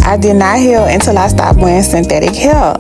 I did not heal until I stopped wearing synthetic hair.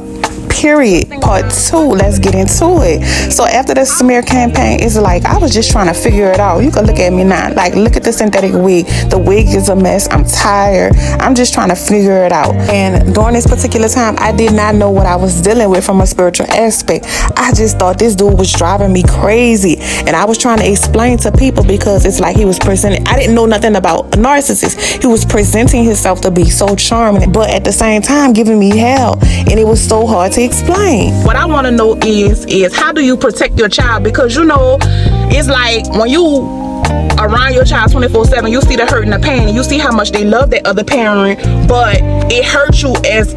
Period. Part 2, let's get into it. So after the smear campaign, it's like I was just trying to figure it out. You can look at me now. Like, look at the synthetic wig. The wig is a mess. I'm tired. I'm just trying to figure it out. And during this particular time, I did not know what I was dealing with from a spiritual aspect. I just thought this dude was driving me crazy. And I was trying to explain to people because it's like he was presenting. I didn't know nothing about a narcissist. He was presenting himself to be so charming, but at the same time giving me hell. And it was so hard to explain. What I want to know is how do you protect your child? Because it's like when you around your child 24/7, you see the hurt and the pain, and you see how much they love that other parent, but it hurts you as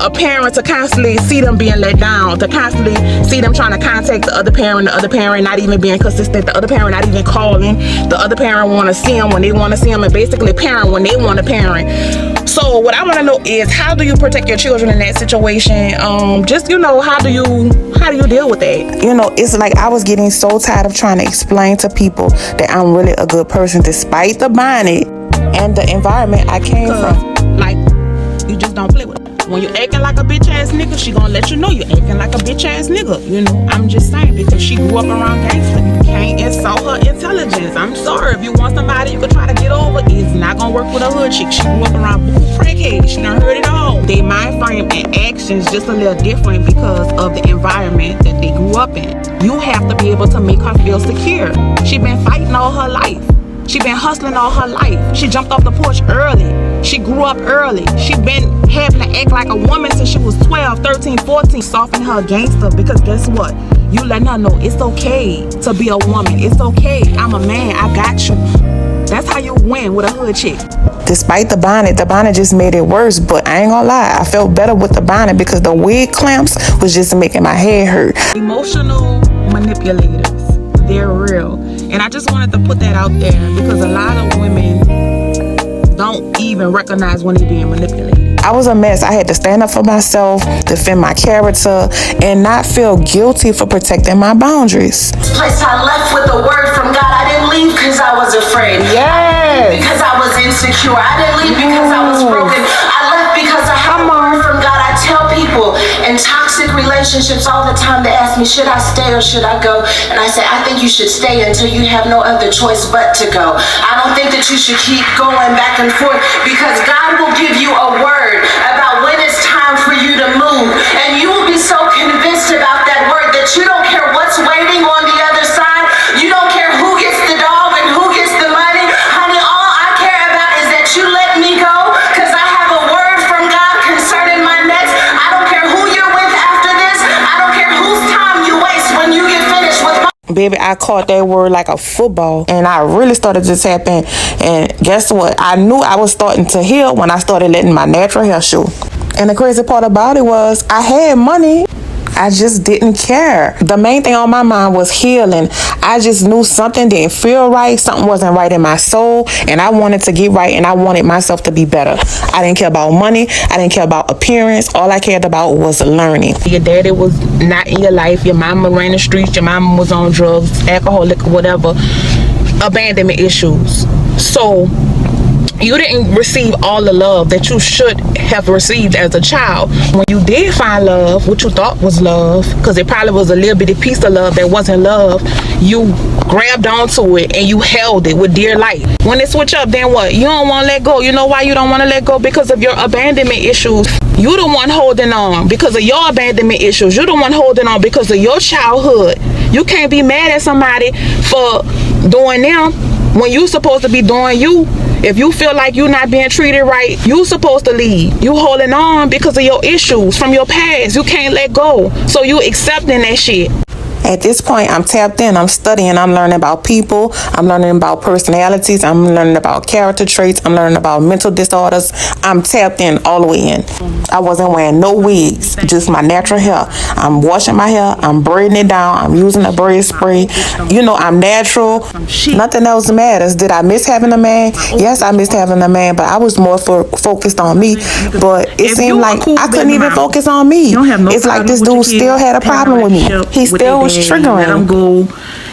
a parent to constantly see them being let down, to constantly see them trying to contact the other parent not even being consistent, the other parent not even calling, the other parent want to see them when they want to see them, and basically parent when they want to parent. So what I want to know is how do you protect your children in that situation? How do you deal with that? It's like I was getting so tired of trying to explain to people that I'm really a good person despite the bonnet and the environment I came from. Like, you just don't play with it. When you acting like a bitch ass nigga, she gonna let you know you acting like a bitch ass nigga. I'm just saying, because she grew up around gangster. You can't insult her intelligence. I'm sorry. If you want somebody you can try to get over, it's not gonna work with a hood chick. She grew up around crackheads. She done heard it all. Their mind frame and actions just a little different because of the environment that they grew up in. You have to be able to make her feel secure. She been fighting all her life. She been hustling all her life. She jumped off the porch early. She grew up early. She been having to act like a woman since she was 12, 13, 14. Soften her gangster, because guess what? You letting her know it's okay to be a woman. It's okay. I'm a man. I got you. That's how you win with a hood chick. Despite the bonnet just made it worse, but I ain't gonna lie, I felt better with the bonnet because the wig clamps was just making my head hurt. Emotional manipulators, they're real. And I just wanted to put that out there because a lot of women don't even recognize when they're being manipulated. I was a mess. I had to stand up for myself, defend my character, and not feel guilty for protecting my boundaries. This place I left with a word from God. I didn't leave because I was afraid. Yes. Because I was insecure. I didn't leave because I was broken. I left because I had a word from God. I tell people in toxic relationships all the time, they ask me, should I stay or should I go? And I say, I think you should stay until you have no other choice but to go. I don't think that you should keep going back and forth, because God will give you a word about when it's time for you to move. And you will be so convinced about that word that you don't care what's waiting on the other side. You don't care who gets the dog and who gets the money. Honey, all I care about is that you let me go, because I have a word from God concerning my next. I don't care who you're with after this. I don't care whose time you waste when you get finished with my... Baby, I caught that word like a football, and I really started to tap in. And guess what? I knew I was starting to heal when I started letting my natural hair show. And the crazy part about it was I had money. I just didn't care. The main thing on my mind was healing. I just knew something didn't feel right. Something wasn't right in my soul. And I wanted to get right, and I wanted myself to be better. I didn't care about money. I didn't care about appearance. All I cared about was learning. Your daddy was not in your life. Your mama ran the streets. Your mama was on drugs, alcoholic, whatever. Abandonment issues. So you didn't receive all the love that you should have received as a child. When you did find love, what you thought was love, because it probably was a little bitty piece of love that wasn't love, you grabbed onto it and you held it with dear life. When it switch up, then what? You don't want to let go. You know why you don't want to let go? Because of your abandonment issues. You the one holding on because of your abandonment issues. You the one holding on because of your childhood. You can't be mad at somebody for doing them when you supposed to be doing you. If you feel like you're not being treated right, you supposed to leave. You holding on because of your issues from your past. You can't let go. So you accepting that shit. At this point, I'm tapped in. I'm studying. I'm learning about people. I'm learning about personalities. I'm learning about character traits. I'm learning about mental disorders. I'm tapped in all the way in. I wasn't wearing no wigs, just my natural hair. I'm washing my hair. I'm braiding it down. I'm using a braid spray. I'm natural. Nothing else matters. Did I miss having a man? Yes, I missed having a man, but I was more focused on me. But it seemed like I couldn't even focus on me. It's like this dude still had a problem with me. He still was was triggering. Let them go.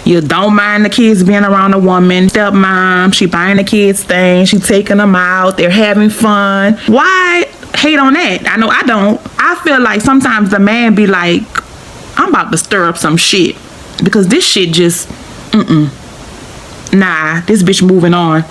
You don't mind the kids being around a woman. Stepmom, she buying the kids things. She taking them out. They're having fun. Why hate on that? I know I don't. I feel like sometimes the man be like, I'm about to stir up some shit. Because this shit just, nah, this bitch moving on.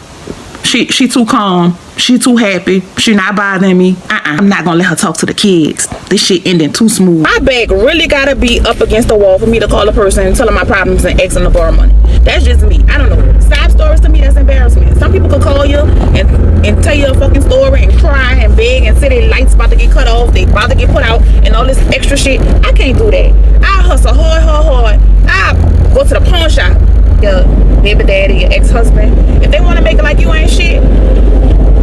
She too calm. She too happy. She not bothering me. I'm not gonna let her talk to the kids. This shit ending too smooth. My back really gotta be up against the wall for me to call a person and tell them my problems and ask them to borrow money. That's just me. I don't know. Side stories to me, that's embarrassment. Some people could call you and tell you a fucking story and cry and beg and say their lights about to get cut off, they about to get put out, and all this extra shit. I can't do that. I hustle hard. I go to the pawn shop. Your baby daddy, your ex-husband, if they want to make it like you ain't shit,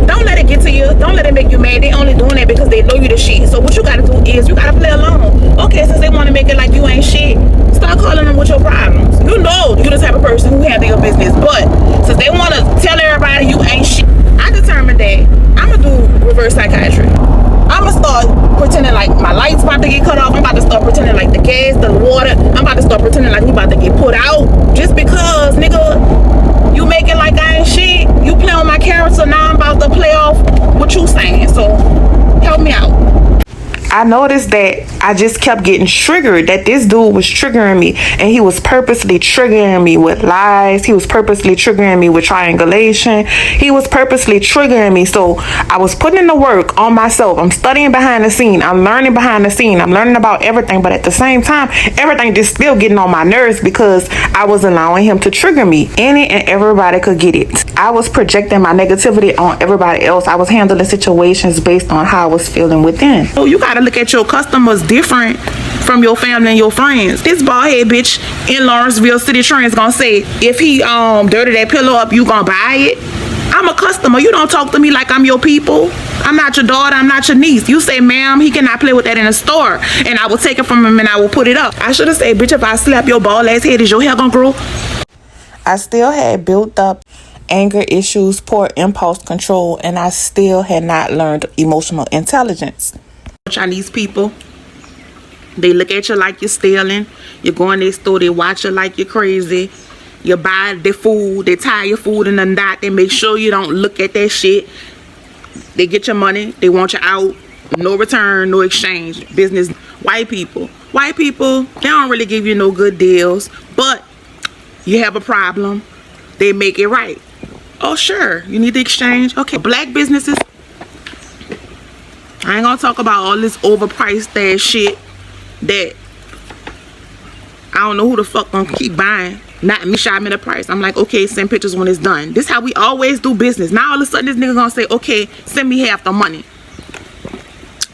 don't let it get to you. Don't let it make you mad. They only doing that because they know you the shit. So what you gotta do is you gotta play along. Okay, since they want to make it like you ain't shit, start calling them with your problems. You know you the type of person who handle your business, but since they want to tell everybody you ain't shit, I determined that I'm gonna do reverse psychiatry. I'm gonna start pretending like my lights about to get cut off. I'm about to start pretending like the gas, the water, I'm about to start pretending like we about to get put out. Just because, nigga, you make it like I ain't shit. You play on my character, now I'm about to play off what you saying. So help me out. I noticed that I just kept getting triggered, that this dude was triggering me, and he was purposely triggering me with lies. He was purposely triggering me with triangulation. He was purposely triggering me. So I was putting in the work on myself. I'm studying behind the scene. I'm learning behind the scene. I'm learning about everything. But at the same time, everything just still getting on my nerves because I was allowing him to trigger me. Any and everybody could get it. I was projecting my negativity on everybody else. I was handling situations based on how I was feeling within. So you gotta look at your customers different from your family and your friends. This bald head bitch in Lawrenceville City Trends gonna say, if he dirty that pillow up, you gonna buy it? I'm a customer. You don't talk to me like I'm your people. I'm not your daughter. I'm not your niece. You say, ma'am, he cannot play with that in a store, and I will take it from him and I will put it up. I should have said, bitch, if I slap your bald ass head, is your hair gonna grow? I still had built up anger issues, poor impulse control, and I still had not learned emotional intelligence. Chinese people, they look at you like you're stealing. You go in their store, they watch you like you're crazy. You buy their food, they tie your food in a knot, they make sure you don't look at that shit. They get your money, they want you out. No return, no exchange. Business. White people, they don't really give you no good deals, but you have a problem, they make it right. Oh sure, you need to exchange. Okay, black businesses, I ain't gonna talk about all this overpriced ass shit that I don't know who the fuck gonna keep buying. Not me, shot me the price. I'm like, okay, send pictures when it's done. This how we always do business. Now all of a sudden this nigga gonna say, okay, send me half the money.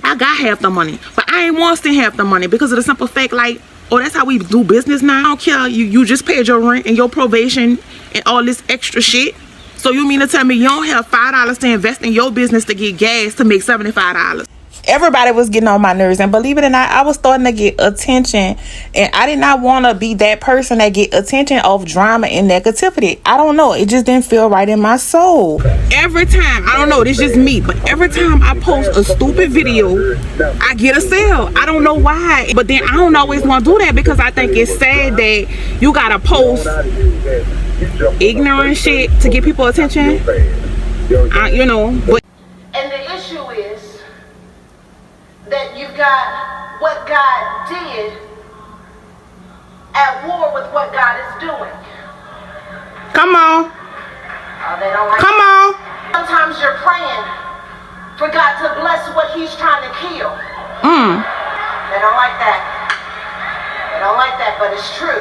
I got half the money, but I ain't want to send half the money because of the simple fact, like, oh, that's how we do business now. I don't care. You just paid your rent and your probation and all this extra shit. So you mean to tell me you don't have $5 to invest in your business to get gas to make $75? Everybody was getting on my nerves, and believe it or not, I was starting to get attention, and I did not want to be that person that get attention of drama and negativity. I don't know, it just didn't feel right in my soul. Every time, I don't know, this just me, but every time I post a stupid video, I get a sale. I don't know why, but then I don't always want to do that because I think it's sad that you gotta post ignorant shit to get people attention. You know, but And the issue is that you've got what God did at war with what God is doing. come on. They don't like Come it. on. Sometimes you're praying for God to bless what he's trying to kill. They don't like that. They don't like that, but it's true.